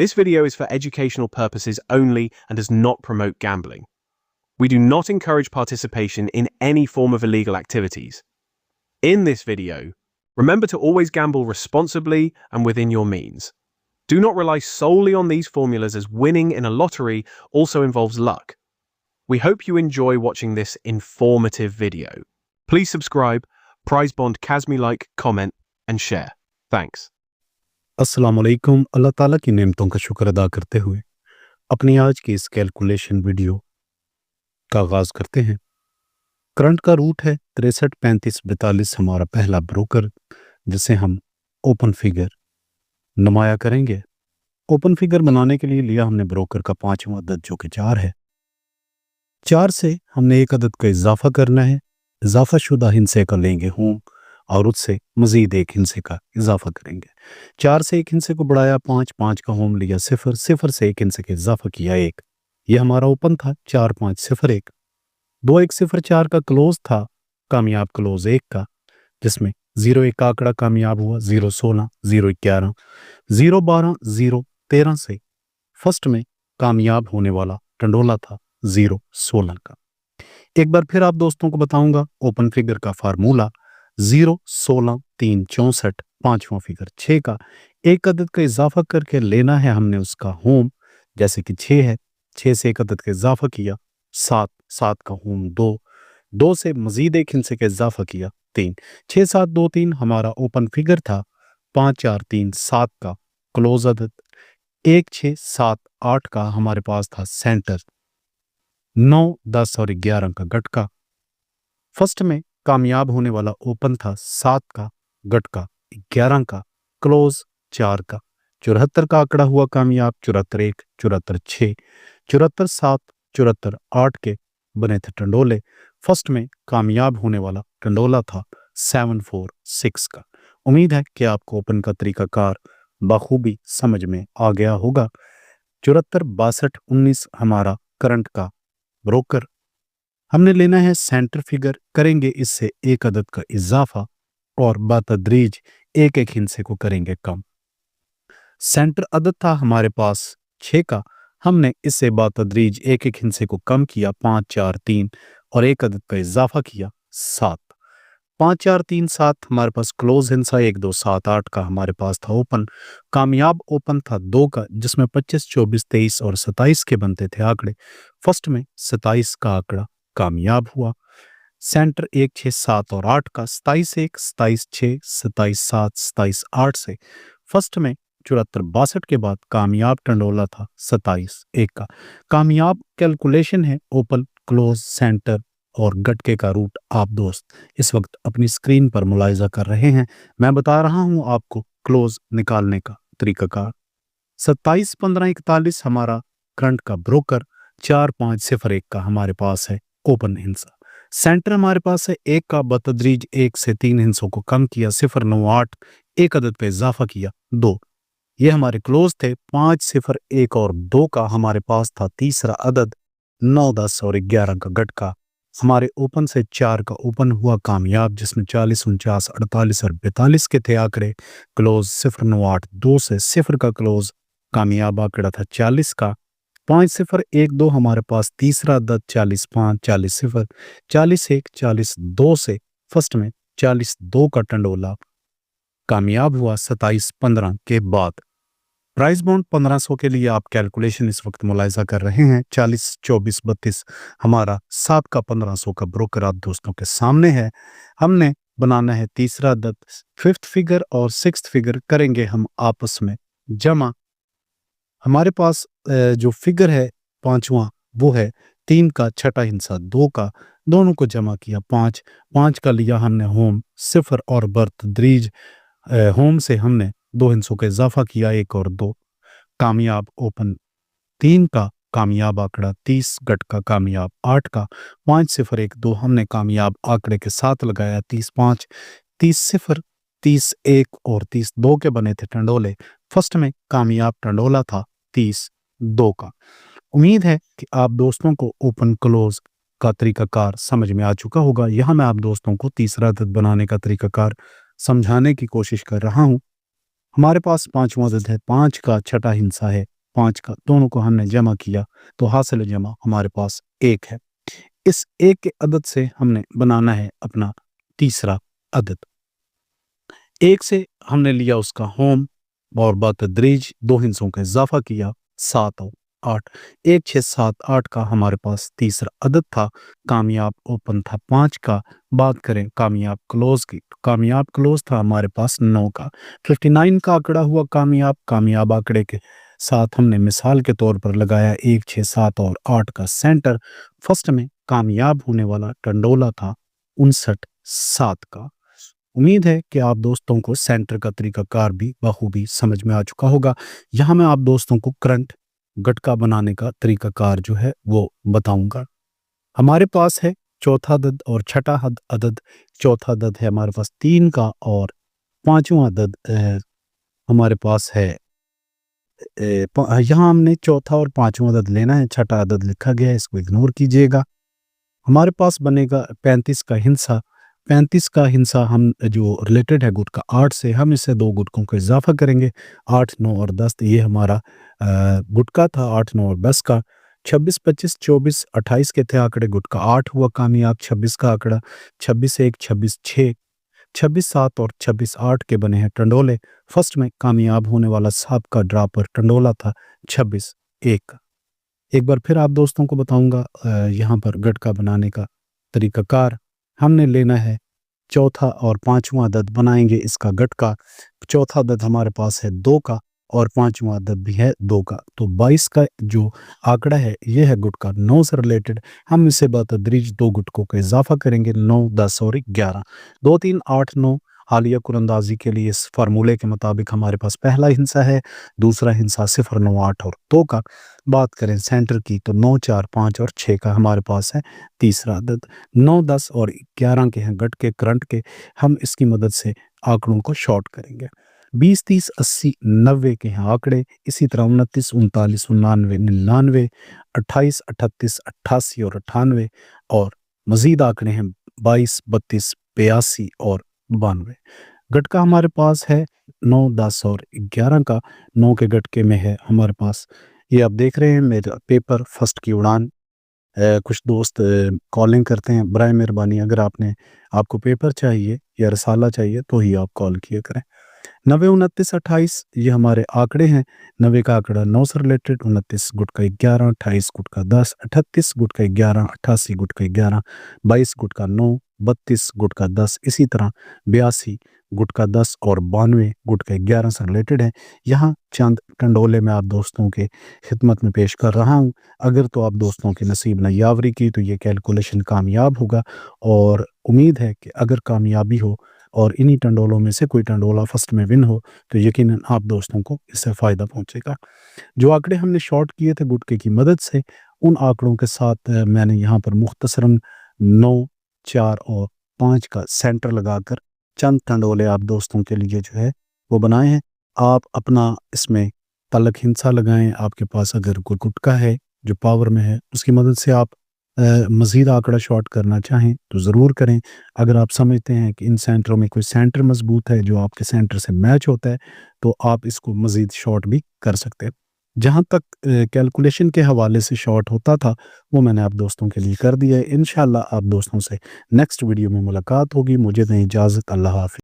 This video is for educational purposes only and does not promote gambling. We do not encourage participation in any form of illegal activities. In this video, remember to always gamble responsibly and within your means. Do not rely solely on these formulas, as winning in a lottery also involves luck. We hope you enjoy watching this informative video. Please subscribe, Prize Bond Kazmi, like, comment and share. Thanks. अस्सलाम वालेकुम। अल्लाह ताला की नेमतों का शुक्र अदा करते हुए अपनी आज की इस कैलकुलेशन वीडियो का आगाज़ करते हैं। करंट का रूट है 633542 हमारा पहला ब्रोकर, जिसे हम ओपन फिगर नुमाया करेंगे। ओपन फिगर बनाने के लिए लिया हमने ब्रोकर का पांचवा अदद जो कि 4 है। 4 से हमने एक अदद का इजाफा करना है। इजाफा शुदा हिंसे का लेंगे होम और उससे मजीद एक हिंसे का इजाफा करेंगे। 4 से एक हिंसे को बढ़ाया 5, 5 का होम लिया 0, 0 से एक हिंसे का इजाफा किया 1। ये हमारा ओपन था 4 5 0 1। 2 1 0 4 का क्लोज था, कामयाब क्लोज 1 का, जिसमें 0 1 का आंकड़ा कामयाब हुआ, 0 16 0 11 0 12 0 13 से फर्स्ट में कामयाब होने वाला टंडोला था 0 16 का। एक बार फिर आप दोस्तों को बताऊंगा ओपन फिगर का फार्मूला 0 16 3 64, पांचवा फिगर 6 का एक अदद का इजाफा करके लेना है हमने उसका होम, जैसे कि 6 है, 6 से एक अदद का इजाफा किया 7, 7 का होम 2, 2 से मजीद एक हिंसे का इजाफा किया 3, 6 7 2 3 हमारा ओपन फिगर था। 5 4 3 7 का क्लोज अदद, 1 6 7 8 का हमारे पास था सेंटर, 9 10 और 11 का गटका। फर्स्ट में कामयाब होने वाला ओपन था 7 का, गटका 11 का, क्लोज 4 का। 74 का आंकड़ा हुआ कामयाब, 74 1 74 6 74 7 74 8 के बने थे टंडोले। फर्स्ट में कामयाब होने वाला टंडोला था 7 4 6 का। उम्मीद है कि आपको ओपन का तरीकाकार बखूबी समझ में आ गया होगा। 74 62 19 हमारा करंट का ब्रोकर। हमने लेना है सेंटर फिगर, करेंगे इससे एक अदद का इजाफा और बातदरीज एक एक हिंसे को करेंगे कम। सेंटर अदद था हमारे पास 6 का, हमने इससे बातदरीज एक एक हिंसे को कम किया 5 4 3 और एक अदद का इजाफा किया 7। 5 4 3 7 हमारे पास क्लोज हिंसा 1 2 7 8 का हमारे पास था ओपन। कामयाब ओपन था 2 का, जिसमें 25 24 23 और 27 के बनते थे आंकड़े। फर्स्ट में 27 का आंकड़ा कामयाब हुआ। सेंटर 1 6 7 और 8 का 27 1 27 6 27 7 27 8 से फर्स्ट में 74 62 के बाद कामयाब टंडोला था 27 1 का। कामयाब कैलकुलेशन है ओपन क्लोज सेंटर और गटके का रूट आप दोस्त इस वक्त अपनी स्क्रीन पर मुलाहिजा कर रहे हैं। मैं बता रहा हूं आपको क्लोज निकालने का तरीकाकार। 27 15 41 हमारा करंट का ब्रोकर, 4 5 0 1 का हमारे पास है ओपन हिंसा। सेंटर हमारे पास है 1 का, बतदरीज 1 से 3 हिंसों को कम किया 0 9 8, एक अदद पे इजाफा किया 2। ये हमारे क्लोज थे 5 0 1 और 2 का हमारे पास था तीसरा अदद, 9 10 और 11 का गटका। हमारे ओपन से 4 का ओपन हुआ कामयाब, जिसमें 40 49 48 और 42 के थे आंकड़े। क्लोज 0 9 8 2 से 0 का क्लोज कामयाब आंकड़ा था 40 का। 5 0 1 2 हमारे पास तीसरा अदद, 40 5 40 0 40 1 40 2 से फर्स्ट में 40 2 का टंडोला कामयाब हुआ 27 15 के बाद। प्राइस बॉन्ड 1500 के लिए आप कैलकुलेशन इस वक्त मुलाहिजा कर रहे हैं। 40 24 32 हमारा 7 का 1500 का ब्रोकर आप दोस्तों के सामने है। हमने बनाना है तीसरा अदद, फिफ्थ फिगर और सिक्स्थ फिगर करेंगे हम आपस में जमा। हमारे पास जो फिगर है पांचवा वो है 3 का, छठा हिंसा 2 का, दोनों को जमा किया 5 5 का लिया हमने होम 0 और बर्तदरीज होम से हमने 2 हिंसों का इजाफा किया 1 और 2। कामयाब ओपन 3 का कामयाब आंकड़ा 30, गटका कामयाब 8 का। 5 0 1 2 हमने कामयाब आंकड़े के साथ लगाया 30 5 30 0 30 1 और 30 2 के बने थे टंडोले। फर्स्ट में कामयाब टंडोला था 30 2 का। उम्मीद है कि आप दोस्तों को ओपन क्लोज का तरीकाकार समझ में आ चुका होगा। यहाँ मैं आप दोस्तों को तीसरा अदद बनाने का तरीकाकार समझाने की कोशिश कर रहा हूँ। हमारे पास पांचवा अदद है, 5 का छठा हिस्सा है 5 का, दोनों को हमने जमा किया तो हासिल जमा हमारे पास 1 है। इस 1 के अदद से हमने बनाना है अपना तीसरा अदद। 1 से हमने लिया उसका होम और बतदरीज 2 हिस्सों का इजाफा किया 7 और 8। 1 6 7 8 का हमारे पास तीसरा अदद था। कामयाब ओपन था 5 का। बात करें कामयाब क्लोज की, कामयाब क्लोज था हमारे पास 9 का। 59 का आंकड़ा हुआ कामयाब। कामयाब आंकड़े के साथ हमने मिसाल के तौर पर लगाया 1 6 7 और 8 का सेंटर। फर्स्ट में कामयाब होने वाला टंडोला था 59 7 का। उम्मीद है कि आप दोस्तों को सेंटर का तरीकाकार भी बखूबी समझ में आ चुका होगा। यहाँ मैं आप दोस्तों को करंट गटका बनाने का तरीकाकार जो है वो बताऊंगा। हमारे पास है चौथा अदद और छठा अदद। चौथा अदद है हमारे पास 3 का और पांचवा अदद हमारे पास है यहाँ हमने चौथा और पांचवा अदद लेना है, छठा अदद लिखा गया है, इसको इग्नोर कीजिएगा। हमारे पास बनेगा 35 का हिस्सा। 35 का हिस्सा हम जो रिलेटेड है गुटका 8 से, हम इससे 2 गुटकों को इजाफा करेंगे 8 9 और 10। ये हमारा गुटका था 8 9 और 10 का। 26 25 24 28 के थे आंकड़े, गुटका 8 हुआ कामयाब। 26 का आंकड़ा 26 1 26 6 26 7 और 26 8 के बने हैं टंडोले। फर्स्ट में कामयाब होने वाला साहब का ड्रापर टंडोला था 26 1। एक बार फिर आप दोस्तों को बताऊंगा यहाँ पर गटका बनाने का तरीकाकार। हमने लेना है चौथा और पांचवा अदद बनाएंगे इसका गटका। चौथा अदद हमारे पास है 2 का और पांचवा अदद भी है 2 का। तो 22 का जो आंकड़ा है ये है गुटका 9 से रिलेटेड। हम इसे बतदरीज 2 गुटकों का इजाफा करेंगे 9 10 और 11। 2 3 8 9 हालिया कुरंदाजी के लिए इस फार्मूले के मुताबिक हमारे पास पहला हिस्सा है, दूसरा हिस्सा 0 9 8 और 2 का। बात करें सेंटर की तो 9 4 5 और 6 का हमारे पास है तीसरा अदद। 9 10 और 11 के हैं गट के करंट के। हम इसकी मदद से आंकड़ों को शॉर्ट करेंगे। 20 30 80 90 के हैं आंकड़े। इसी तरह 29 39 99 99 28 38 88 और 98 और मजीद आंकड़े हैं 22 32 82 और 92। गटका हमारे पास है 9 10 और 11 का। 9 के गटके में है हमारे पास, ये आप देख रहे हैं मेरा पेपर फर्स्ट की उड़ान। कुछ दोस्त कॉलिंग करते हैं, बराए मेहरबानी अगर आपको पेपर चाहिए या रसाला चाहिए तो ही आप कॉल किया करें। 90 29 28 ये हमारे आंकड़े हैं। 90 का आंकड़ा 9 से रिलेटेड, 29 गुट का 11, 28 गुट का 10, 38 गुट का 11, 88 गुट का 11, 22 गुट का 9, 32 गुट का 10, इसी तरह 82 गुट का 10 और 92 गुट का 11 से रिलेटेड है। यहाँ चंद टंडोले मैं आप दोस्तों के खिदमत में पेश कर रहा हूँ। अगर तो आप दोस्तों के नसीब ने यावरी की तो ये कैलकुलेशन कामयाब होगा और उम्मीद है कि अगर कामयाबी हो और इन्हीं टंडोलों में से कोई टंडोला फर्स्ट में विन हो तो यकीनन आप दोस्तों को इससे फ़ायदा पहुंचेगा। जो आंकड़े हमने शॉर्ट किए थे गुटके की मदद से, उन आंकड़ों के साथ मैंने यहाँ पर मुख्तसरन 9 4 और 5 का सेंटर लगाकर चंद टंडोले आप दोस्तों के लिए जो है वो बनाए हैं। आप अपना इसमें तलक हिंसा लगाएं। आपके पास अगर कोई गुटका है जो पावर में है उसकी मदद से आप मज़ीद आंकड़ा शॉर्ट करना चाहें तो ज़रूर करें। अगर आप समझते हैं कि इन सेंटरों में कोई सेंटर मजबूत है जो आपके सेंटर से मैच होता है तो आप इसको मज़ीद शॉर्ट भी कर सकते हैं। जहाँ तक कैलकुलेशन के हवाले से शॉर्ट होता था वो मैंने आप दोस्तों के लिए कर दिया है। इंशाल्लाह आप दोस्तों से नेक्स्ट वीडियो में मुलाकात होगी। मुझे दें इजाज़त। अल्लाह हाफ़िज़।